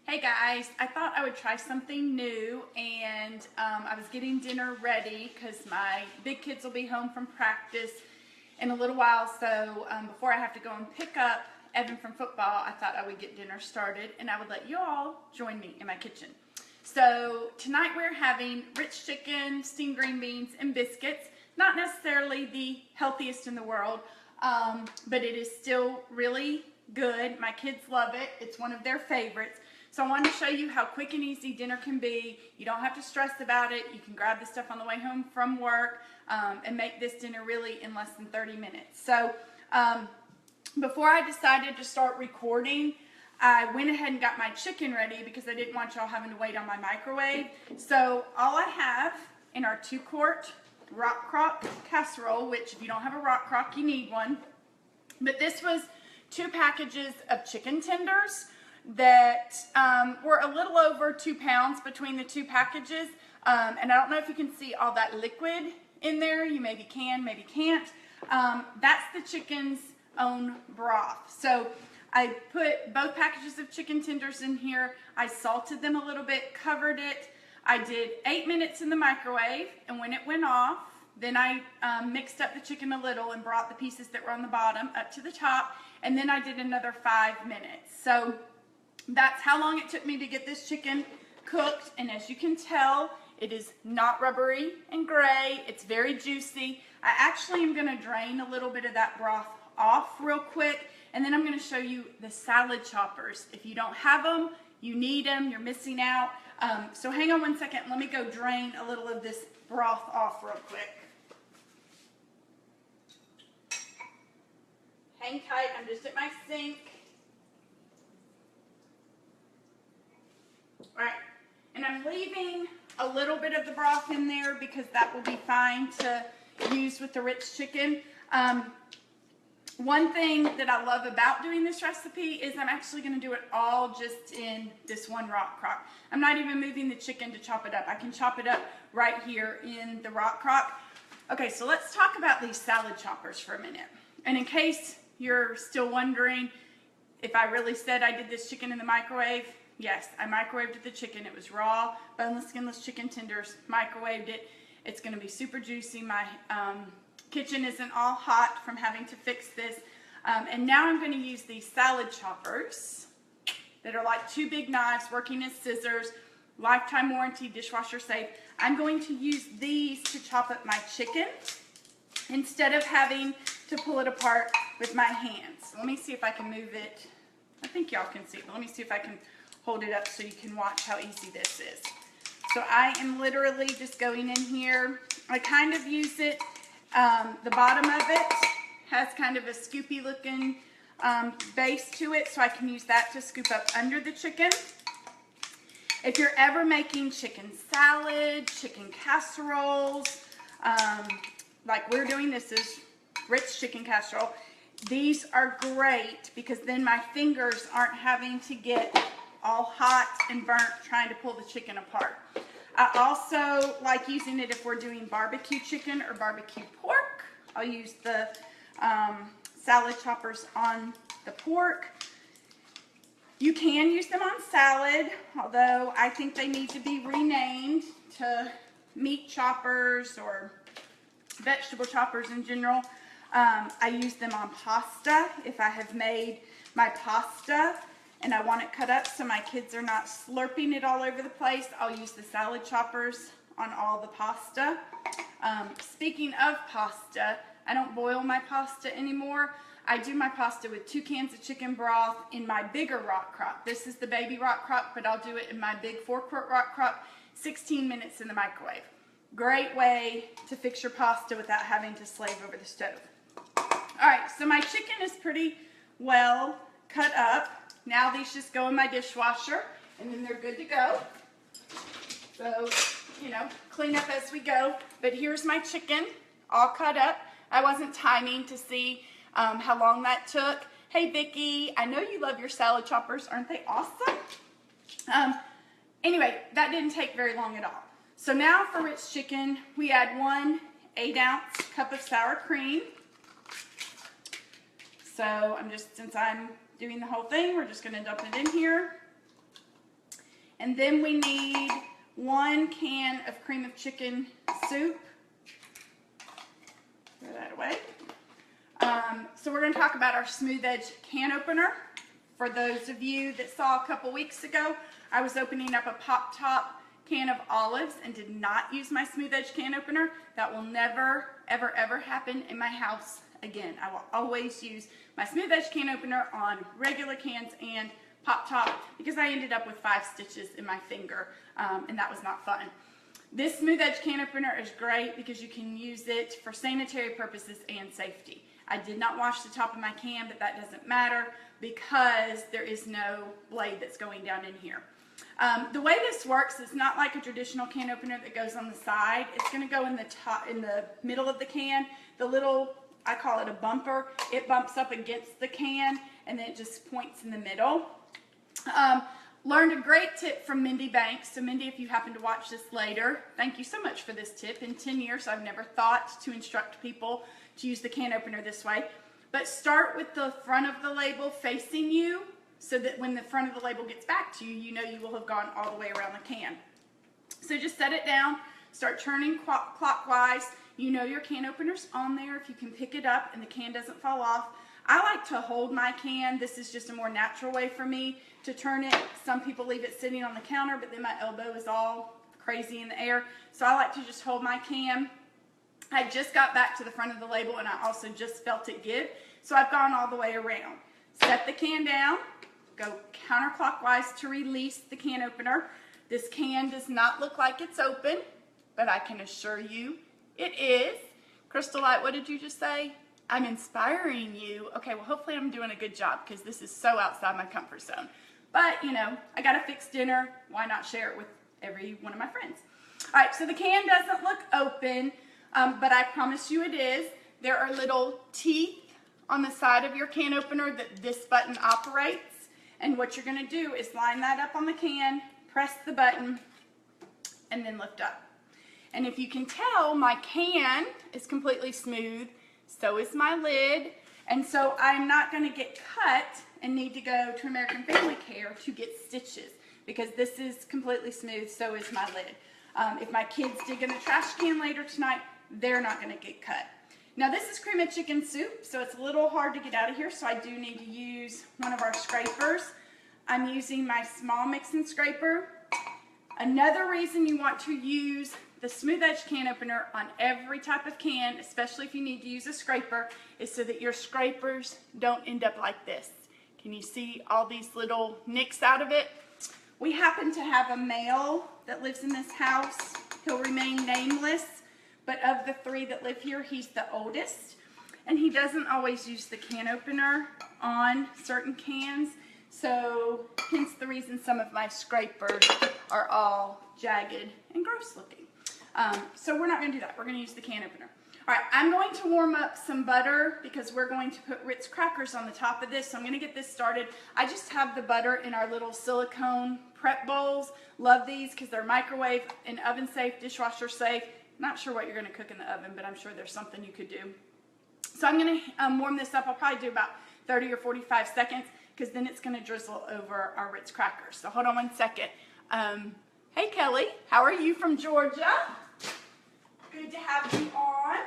Hey guys, I thought I would try something new, and I was getting dinner ready because my big kids will be home from practice in a little while, so before I have to go and pick up Evan from football, I thought I would get dinner started and I would let you all join me in my kitchen. So tonight we're having Ritz Chicken, steamed green beans, and biscuits. Not necessarily the healthiest in the world, but it is still really good. My kids love it. It's one of their favorites. So I wanted to show you how quick and easy dinner can be. You don't have to stress about it. You can grab the stuff on the way home from work and make this dinner really in less than 30 minutes. So before I decided to start recording, I went ahead and got my chicken ready because I didn't want y'all having to wait on my microwave. So all I have in our 2-quart rock crock casserole, which if you don't have a rock crock, you need one. But this was 2 packages of chicken tenders that were a little over 2 pounds between the 2 packages. And I don't know if you can see all that liquid in there. You maybe can, maybe can't. That's the chicken's own broth. So I put both packages of chicken tenders in here. I salted them a little bit, covered it. I did 8 minutes in the microwave, and when it went off, then I mixed up the chicken a little and brought the pieces that were on the bottom up to the top, and then I did another 5 minutes. So that's how long it took me to get this chicken cooked, and as you can tell, it is not rubbery and gray. It's very juicy. I actually am going to drain a little bit of that broth off real quick, and then I'm going to show you the salad choppers. If you don't have them, you need them. You're missing out. So hang on one second. Let me go drain a little of this broth off real quick. Hang tight. I'm just at my sink. All right, and I'm leaving a little bit of the broth in there because that will be fine to use with the Ritz chicken. One thing that I love about doing this recipe is I'm actually going to do it all just in this one rock crock. I'm not even moving the chicken to chop it up. I can chop it up right here in the rock crock. Okay, so let's talk about these salad choppers for a minute. And in case you're still wondering if I really said I did this chicken in the microwave, yes, I microwaved the chicken. It was raw, boneless, skinless chicken tenders, microwaved it. It's going to be super juicy. My kitchen isn't all hot from having to fix this. And now I'm going to use these salad choppers that are like 2 big knives working as scissors, lifetime warranty, dishwasher safe. I'm going to use these to chop up my chicken instead of having to pull it apart with my hands. Let me see if I can move it. I think y'all can see it, but let me see if I can hold it up so you can watch how easy this is. So I am literally just going in here. I kind of use it, the bottom of it has kind of a scoopy looking base to it, so I can use that to scoop up under the chicken. If you're ever making chicken salad, chicken casseroles, like we're doing, this is Ritz chicken casserole. These are great because then my fingers aren't having to get all hot and burnt trying to pull the chicken apart. I also like using it if we're doing barbecue chicken or barbecue pork. I'll use the salad choppers on the pork. You can use them on salad, although I think they need to be renamed to meat choppers or vegetable choppers in general. I use them on pasta if I have made my pasta and I want it cut up so my kids are not slurping it all over the place. I'll use the salad choppers on all the pasta. Speaking of pasta, I don't boil my pasta anymore. I do my pasta with 2 cans of chicken broth in my bigger rock crock. This is the baby rock crock, but I'll do it in my big 4-quart rock crock, 16 minutes in the microwave. Great way to fix your pasta without having to slave over the stove. All right, so my chicken is pretty well cut up. Now these just go in my dishwasher, and then they're good to go. So, you know, clean up as we go. But here's my chicken, all cut up. I wasn't timing to see how long that took. Hey, Vicki, I know you love your salad choppers. Aren't they awesome? Anyway, that didn't take very long at all. So now for Ritz chicken, we add 1 8-ounce cup of sour cream. So since I'm doing the whole thing, we're just going to dump it in here. And then we need 1 can of cream of chicken soup. Throw that away. So we're going to talk about our smooth edge can opener. For those of you that saw a couple weeks ago, I was opening up a pop top can of olives and did not use my smooth edge can opener. That will never, ever, ever happen in my house again. I will always use my smooth edge can opener on regular cans and pop top because I ended up with 5 stitches in my finger, and that was not fun. This smooth edge can opener is great because you can use it for sanitary purposes and safety. I did not wash the top of my can, but that doesn't matter because there is no blade that's going down in here. The way this works is not like a traditional can opener that goes on the side. It's going to go in the top, in the middle of the can. The little, I call it a bumper, it bumps up against the can and then it just points in the middle. Learned a great tip from Mindy Banks. So Mindy, if you happen to watch this later, thank you so much for this tip. In 10 years, I've never thought to instruct people to use the can opener this way. But start with the front of the label facing you so that when the front of the label gets back to you, you know you will have gone all the way around the can. So just set it down, start turning clockwise. You know your can opener's on there if you can pick it up and the can doesn't fall off. I like to hold my can. This is just a more natural way for me to turn it. Some people leave it sitting on the counter, but then my elbow is all crazy in the air. So I like to just hold my can. I just got back to the front of the label and I also just felt it give. So I've gone all the way around. Set the can down, go counterclockwise to release the can opener. This can does not look like it's open, but I can assure you it is. Crystal Light, what did you just say? I'm inspiring you. Okay, well, hopefully I'm doing a good job because this is so outside my comfort zone. But, you know, I got a fixed dinner. Why not share it with every one of my friends? All right, so the can doesn't look open, but I promise you it is. There are little teeth on the side of your can opener that this button operates. And what you're going to do is line that up on the can, press the button, and then lift up. And if you can tell, my can is completely smooth. So is my lid, and so I'm not going to get cut and need to go to American Family Care to get stitches because this is completely smooth, so is my lid. If my kids dig in the trash can later tonight, they're not going to get cut. Now this is cream of chicken soup, so it's a little hard to get out of here, so I do need to use one of our scrapers. I'm using my small mixing scraper. Another reason you want to use the smooth edge can opener on every type of can, especially if you need to use a scraper, is so that your scrapers don't end up like this. Can you see all these little nicks out of it? We happen to have a male that lives in this house. He'll remain nameless, but of the 3 that live here, he's the oldest. And he doesn't always use the can opener on certain cans. So hence the reason some of my scrapers are all jagged and gross looking. So we're not going to do that. We're going to use the can opener. All right, I'm going to warm up some butter because we're going to put Ritz crackers on the top of this. So I'm going to get this started. I just have the butter in our little silicone prep bowls. Love these because they're microwave and oven safe, dishwasher safe. Not sure what you're going to cook in the oven, but I'm sure there's something you could do. So I'm going to warm this up. I'll probably do about 30 or 45 seconds because then it's going to drizzle over our Ritz crackers. So hold on one second. Hey Kelly, how are you from Georgia? Good to have you on.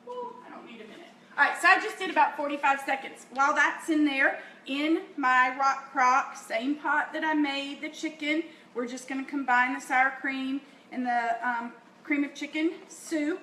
Ooh, I don't need a minute. All right, so I just did about 45 seconds. While that's in there, in my rock crock, same pot that I made the chicken, we're just going to combine the sour cream and the cream of chicken soup.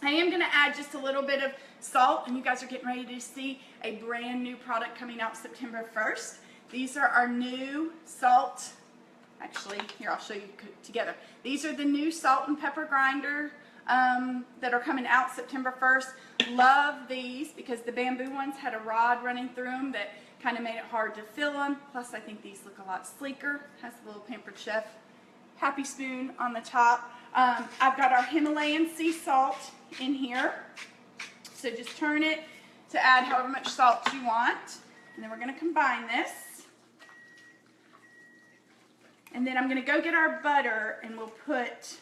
I am going to add just a little bit of salt, and you guys are getting ready to see a brand new product coming out September 1st. These are our new salt. Actually, here, I'll show you together. These are the new salt and pepper grinder that are coming out September 1st. Love these because the bamboo ones had a rod running through them that kind of made it hard to fill them. Plus, I think these look a lot sleeker. Has a little Pampered Chef Happy Spoon on the top. I've got our Himalayan sea salt in here. So just turn it to add however much salt you want. And then we're going to combine this. And then I'm going to go get our butter and we'll put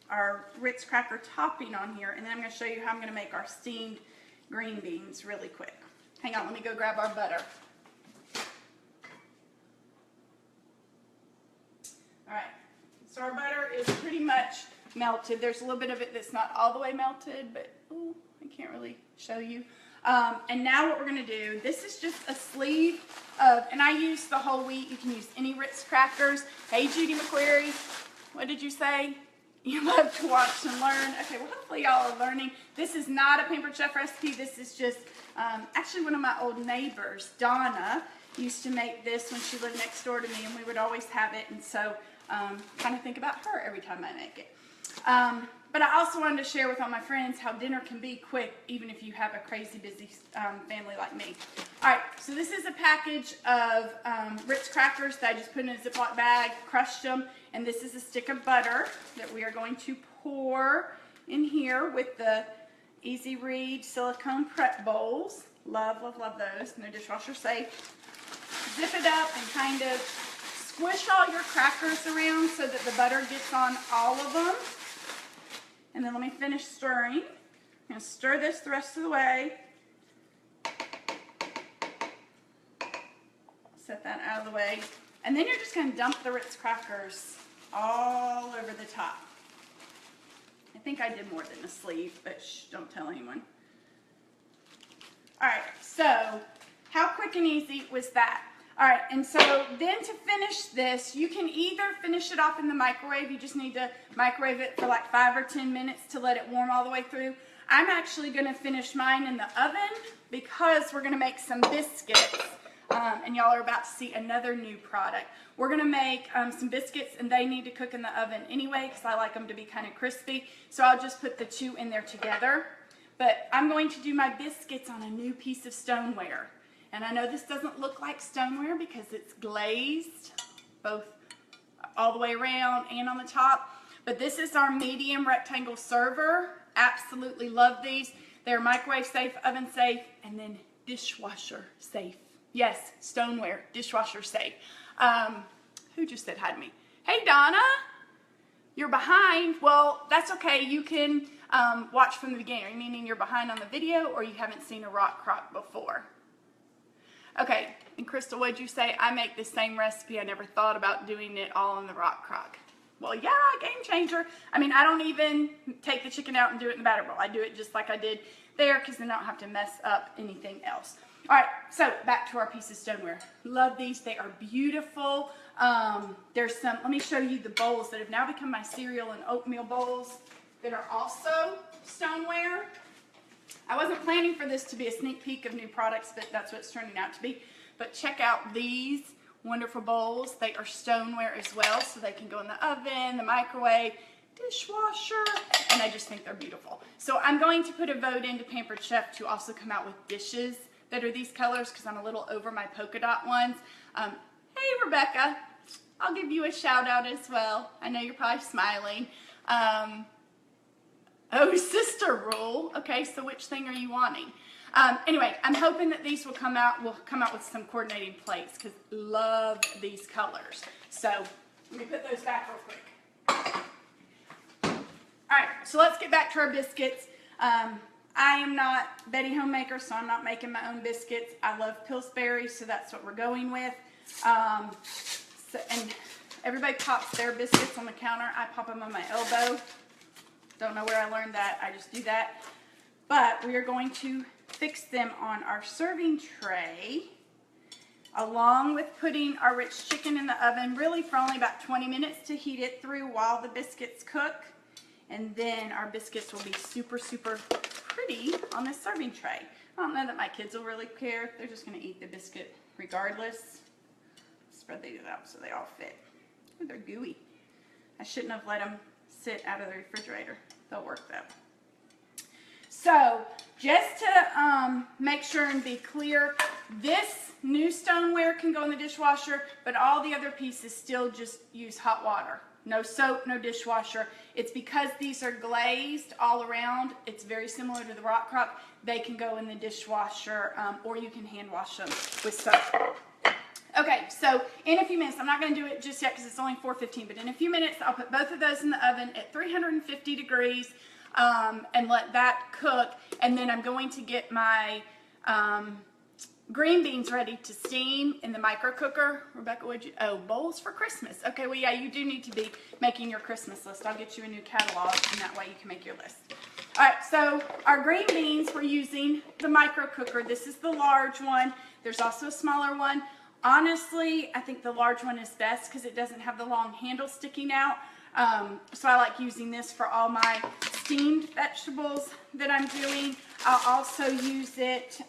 our Ritz cracker topping on here. And then I'm going to show you how I'm going to make our steamed green beans really quick. Hang on, let me go grab our butter. melted. There's a little bit of it that's not all the way melted, but ooh, I can't really show you. And now what we're going to do, this is just a sleeve of, and I use the whole wheat. You can use any Ritz crackers. Hey, Judy McQuarrie, what did you say? You love to watch and learn. Okay, well, hopefully y'all are learning. This is not a Pampered Chef recipe. This is just, actually one of my old neighbors, Donna, used to make this when she lived next door to me, and we would always have it, and so kind of think about her every time I make it. But I also wanted to share with all my friends how dinner can be quick, even if you have a crazy busy family like me. All right, so this is a package of Ritz crackers that I just put in a Ziploc bag, crushed them, and this is a stick of butter that we are going to pour in here with the Easy Read silicone prep bowls. Love, love, love those, and they're dishwasher safe. Zip it up and kind of squish all your crackers around so that the butter gets on all of them. And then let me finish stirring. I'm going to stir this the rest of the way. Set that out of the way. And then you're just going to dump the Ritz crackers all over the top. I think I did more than a sleeve, but shh, don't tell anyone. All right, so how quick and easy was that? All right, and so then to finish this, you can either finish it off in the microwave. You just need to microwave it for like 5 or 10 minutes to let it warm all the way through. I'm actually going to finish mine in the oven because we're going to make some biscuits. And y'all are about to see another new product. We're going to make some biscuits, and they need to cook in the oven anyway because I like them to be kind of crispy. So I'll just put the two in there together. But I'm going to do my biscuits on a new piece of stoneware. And I know this doesn't look like stoneware because it's glazed, both all the way around and on the top. But this is our medium rectangle server. Absolutely love these. They're microwave safe, oven safe, and then dishwasher safe. Yes, stoneware, dishwasher safe. Who just said hi to me? Hey, Donna, you're behind. Well, that's okay. You can watch from the beginning, meaning you're behind on the video or you haven't seen a rock crock before. Okay, and Crystal, what'd you say? I make the same recipe. I never thought about doing it all in the rock crock. Well, yeah, game changer. I mean, I don't even take the chicken out and do it in the batter bowl. I do it just like I did there because then I don't have to mess up anything else. All right, so back to our piece of stoneware. Love these. They are beautiful. There's some, let me show you the bowls that have now become my cereal and oatmeal bowls that are also stoneware. I wasn't planning for this to be a sneak peek of new products, but that's what it's turning out to be. But check out these wonderful bowls. They are stoneware as well, so they can go in the oven, the microwave, dishwasher, and I just think they're beautiful. So I'm going to put a vote into Pampered Chef to also come out with dishes that are these colors because I'm a little over my polka dot ones. Hey, Rebecca, I'll give you a shout out as well. I know you're probably smiling. Oh, sister rule. Okay, so which thing are you wanting? Anyway, I'm hoping that these will come out. We'll come out with some coordinating plates because love these colors. So let me put those back real quick. All right, so let's get back to our biscuits. I am not Betty Homemaker, so I'm not making my own biscuits. I love Pillsbury, so that's what we're going with. And everybody pops their biscuits on the counter. I pop them on my elbow. Don't know where I learned that. I just do that. But we are going to fix them on our serving tray, along with putting our Ritz chicken in the oven, really for only about 20 minutes to heat it through while the biscuits cook. And then our biscuits will be super, super pretty on this serving tray. I don't know that my kids will really care. They're just going to eat the biscuit regardless. Spread these out so they all fit. Ooh, they're gooey. I shouldn't have let them sit out of the refrigerator. They'll work though. So just to make sure and be clear, this new stoneware can go in the dishwasher, but all the other pieces still just use hot water. No soap, no dishwasher. It's because these are glazed all around. It's very similar to the rock crock. They can go in the dishwasher, or you can hand wash them with soap. Okay, so in a few minutes, I'm not going to do it just yet because it's only 4:15, but in a few minutes, I'll put both of those in the oven at 350 degrees and let that cook. And then I'm going to get my green beans ready to steam in the micro cooker. Rebecca, bowls for Christmas. Okay, well, yeah, you do need to be making your Christmas list. I'll get you a new catalog, and that way you can make your list. All right, so our green beans, we're using the micro cooker. This is the large one. There's also a smaller one. Honestly, I think the large one is best because it doesn't have the long handle sticking out. So I like using this for all my steamed vegetables that I'm doing. I'll also use it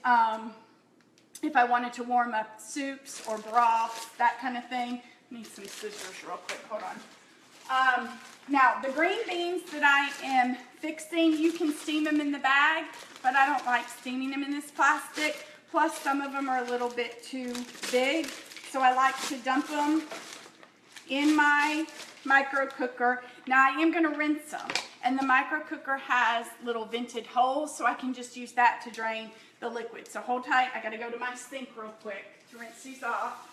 if I wanted to warm up soups or broths, that kind of thing. I need some scissors real quick, hold on. Now, the green beans that I am fixing, you can steam them in the bag, but I don't like steaming them in this plastic. Plus, some of them are a little bit too big, so I like to dump them in my micro cooker. Now, I am going to rinse them, and the micro cooker has little vented holes, so I can just use that to drain the liquid. So hold tight. I got to go to my sink real quick to rinse these off.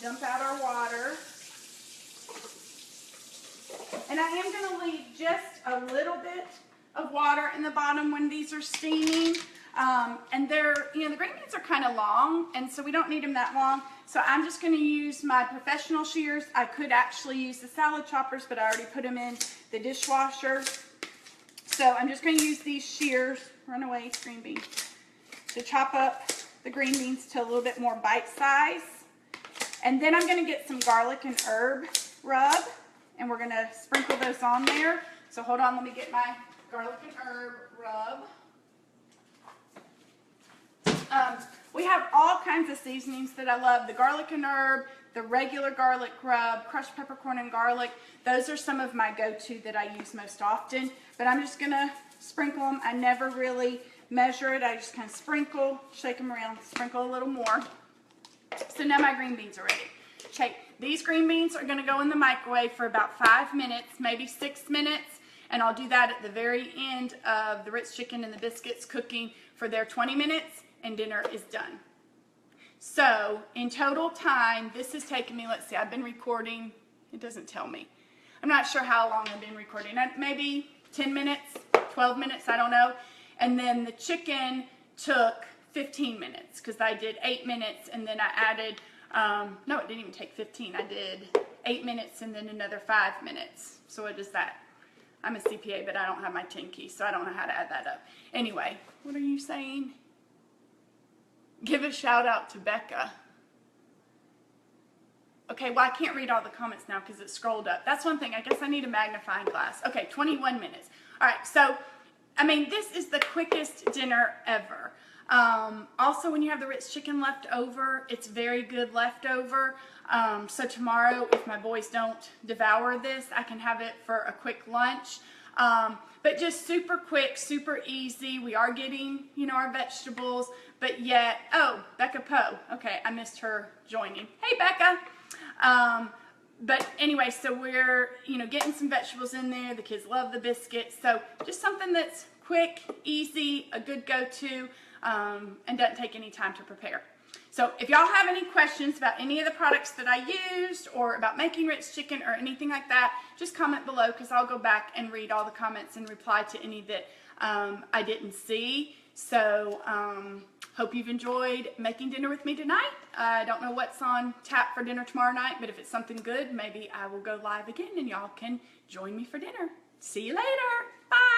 Dump out our water. And I am going to leave just a little bit of water in the bottom when these are steaming. And they're, the green beans are kind of long, and so we don't need them that long. So I'm just going to use my professional shears. I could actually use the salad choppers, but I already put them in the dishwasher. So I'm just going to use these shears, run away, green beans, to chop up the green beans to a little bit more bite size. And then I'm going to get some garlic and herb rub, and we're going to sprinkle those on there. So hold on, let me get my garlic and herb rub. We have all kinds of seasonings that I love. The garlic and herb, the regular garlic rub, crushed peppercorn and garlic. Those are some of my go-to that I use most often. But I'm just going to sprinkle them. I never really measure it. I just kind of sprinkle, shake them around, sprinkle a little more. So now my green beans are ready. Okay, these green beans are going to go in the microwave for about 5 minutes, maybe 6 minutes. And I'll do that at the very end of the Ritz Chicken and the biscuits cooking for their 20 minutes. And dinner is done. So in total time, this has taken me, let's see, I've been recording, it doesn't tell me. I'm not sure how long I've been recording. Maybe 10 minutes, 12 minutes, I don't know. And then the chicken took 15 minutes because I did 8 minutes and then I added, no, it didn't even take 15. I did 8 minutes and then another 5 minutes. So what is that? I'm a CPA, but I don't have my 10 keys, so I don't know how to add that up. Anyway, what are you saying? Give a shout out to Becca. Okay, well, I can't read all the comments now because it scrolled up. That's one thing. I guess I need a magnifying glass. Okay, 21 minutes. All right, so, I mean, this is the quickest dinner ever. Also, when you have the Ritz chicken left over, it's very good leftover. So tomorrow, if my boys don't devour this, I can have it for a quick lunch. But just super quick, super easy. We are getting, our vegetables, but yet, oh, Becca Poe. Okay, I missed her joining. Hey, Becca. But anyway, so we're, getting some vegetables in there. The kids love the biscuits. So just something that's quick, easy, a good go-to, and doesn't take any time to prepare. So if y'all have any questions about any of the products that I used or about making Ritz chicken or anything like that, just comment below because I'll go back and read all the comments and reply to any that I didn't see. So hope you've enjoyed making dinner with me tonight. I don't know what's on tap for dinner tomorrow night, but if it's something good, maybe I will go live again and y'all can join me for dinner. See you later. Bye.